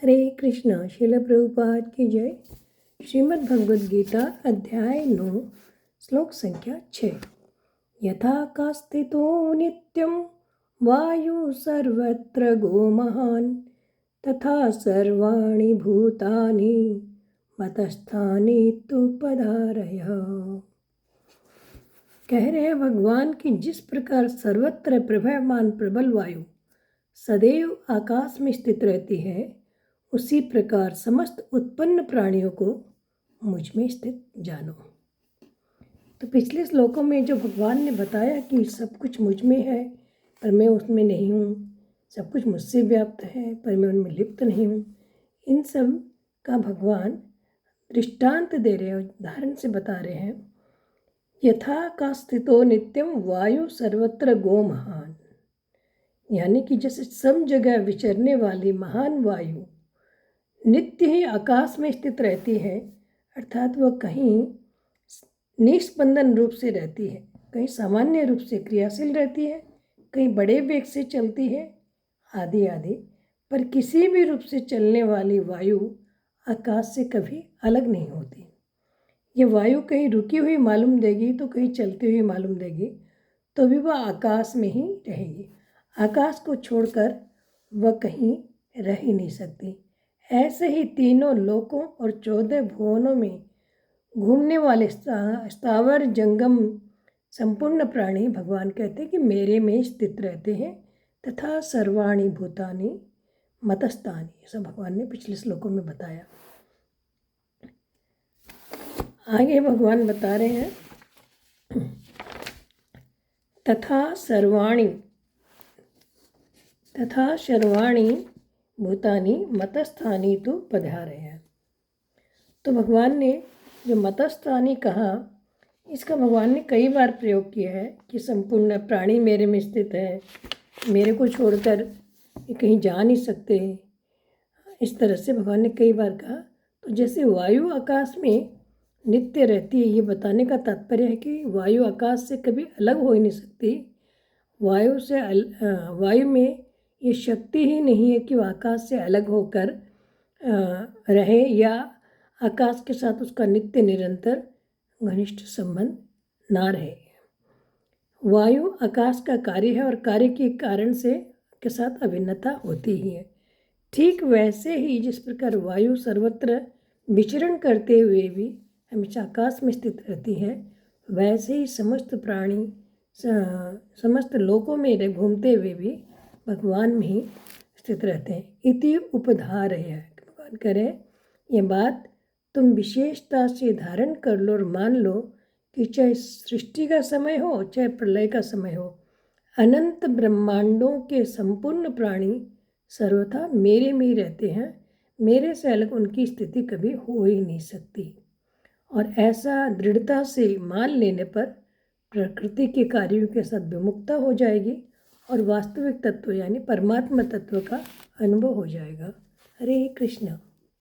हरे कृष्ण। श्रील प्रभुपाद की जय। श्रीमद् भगवद गीता अध्याय 9 श्लोक संख्या 6। यथाकास्थितो नित्यं वायु सर्वत्र गो महान् तथा सर्वाणि भूतानि मतस्थानि तु पधारय। कह रहे हैं भगवान कि जिस प्रकार सर्वत्र प्रभावमान प्रबल वायु सदैव आकाश में स्थित रहती है, उसी प्रकार समस्त उत्पन्न प्राणियों को मुझ में स्थित जानो। तो पिछले श्लोकों में जो भगवान ने बताया कि सब कुछ मुझ में है पर मैं उसमें नहीं हूँ, सब कुछ मुझसे व्याप्त है पर मैं उनमें लिप्त नहीं हूँ, इन सब का भगवान दृष्टांत दे रहे हैं, उदाहरण से बता रहे हैं। यथा का स्थितो नित्यम वायु सर्वत्र गो महान, यानी कि जैसे सब जगह विचरने वाली महान वायु नित्य ही आकाश में स्थित रहती है, अर्थात वह कहीं निस्पंदन रूप से रहती है, कहीं सामान्य रूप से क्रियाशील रहती है, कहीं बड़े वेग से चलती है, आदि आदि। पर किसी भी रूप से चलने वाली वायु आकाश से कभी अलग नहीं होती। ये वायु कहीं रुकी हुई मालूम देगी तो कहीं चलती हुई मालूम देगी, तो भी वह आकाश में ही रहेगी। आकाश को छोड़कर वह कहीं रह ही नहीं सकती। ऐसे ही तीनों लोकों और 14 भुवनों में घूमने वाले स्थावर जंगम संपूर्ण प्राणी भगवान कहते हैं कि मेरे में स्थित रहते हैं। तथा सर्वाणि भूतानि मतस्थानि, ऐसा भगवान ने पिछले श्लोकों में बताया। आगे भगवान बता रहे हैं तथा सर्वाणि भूतानि मतस्थानि तु पधारय। तो भगवान ने जो मतस्थानी कहा, इसका भगवान ने कई बार प्रयोग किया है कि संपूर्ण प्राणी मेरे में स्थित है, मेरे को छोड़कर कहीं जा नहीं सकते। इस तरह से भगवान ने कई बार कहा। तो जैसे वायु आकाश में नित्य रहती है, ये बताने का तात्पर्य है कि वायु आकाश से कभी अलग हो ही नहीं सकती। वायु में ये शक्ति ही नहीं है कि वह आकाश से अलग होकर रहे या आकाश के साथ उसका नित्य निरंतर घनिष्ठ संबंध ना रहे। वायु आकाश का कार्य है और कार्य के कारण से के साथ अभिन्नता होती ही है। ठीक वैसे ही जिस प्रकार वायु सर्वत्र विचरण करते हुए भी हमेशा आकाश में स्थित रहती है, वैसे ही समस्त प्राणी समस्त लोकों में घूमते हुए भी भगवान में ही स्थित रहते हैं। इति उपधारय, भगवान करें ये बात तुम विशेषता से धारण कर लो और मान लो कि चाहे सृष्टि का समय हो चाहे प्रलय का समय हो, अनंत ब्रह्मांडों के संपूर्ण प्राणी सर्वथा मेरे में ही रहते हैं। मेरे से अलग उनकी स्थिति कभी हो ही नहीं सकती। और ऐसा दृढ़ता से मान लेने पर प्रकृति के कार्यों के साथ विमुक्ता हो जाएगी और वास्तविक तत्व यानी परमात्मा तत्व का अनुभव हो जाएगा। हरे कृष्ण।